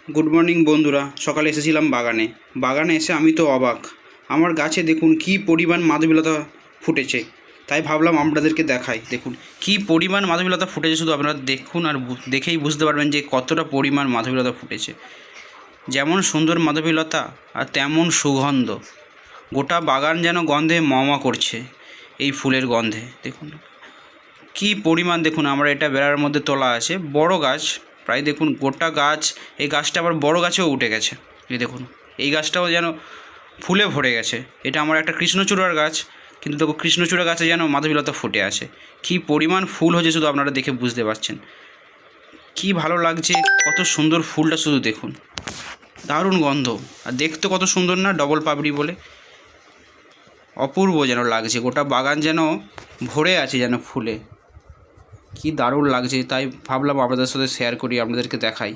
Good morning বন্ধুরা। সকালে এসেছিলাম বাগানে এসে আমি তো অবাক। আমার গাছে দেখুন কী পরিমাণ মাধবীলতা ফুটেছে, তাই ভাবলাম আপনাদেরকে দেখাই। দেখুন কী পরিমাণ মাধবীলতা ফুটেছে, শুধু আপনারা দেখুন আর দেখেই বুঝতে পারবেন যে কতটা পরিমাণ মাধবীলতা ফুটেছে। যেমন সুন্দর মাধবীলতা আর তেমন সুগন্ধ, গোটা বাগান যেন গন্ধে মমা করছে এই ফুলের গন্ধে। দেখুন কী পরিমাণ, দেখুন আমরা এটা বেড়ার মধ্যে তোলা আছে, বড় গাছ প্রায় দেখুন গোটা গাছ। এই গাছটা আবার বড় গাছেও উঠে গেছে, এই দেখুন এই গাছটাও যেন ফুলে ভরে গেছে। এটা আমার একটা কৃষ্ণচূড়ার গাছ, কিন্তু দেখো কৃষ্ণচূড়া গাছে যেন মাধবীলতা ফুটে আছে। কী পরিমাণ ফুল হয়েছে শুধু আপনারা দেখে বুঝতে পারছেন। কী ভালো লাগছে, কত সুন্দর ফুলটা, শুধু দেখুন দারুণ গন্ধ। আর দেখতে কত সুন্দর না, ডবল পাপড়ি বলে অপূর্ব যেন লাগছে। গোটা বাগান যেন ভরে আছে যেন ফুলে, কি দারুণ লাগছে। তাই ভাবলাম আপনাদের সাথে শেয়ার করি, আপনাদেরকে দেখাই।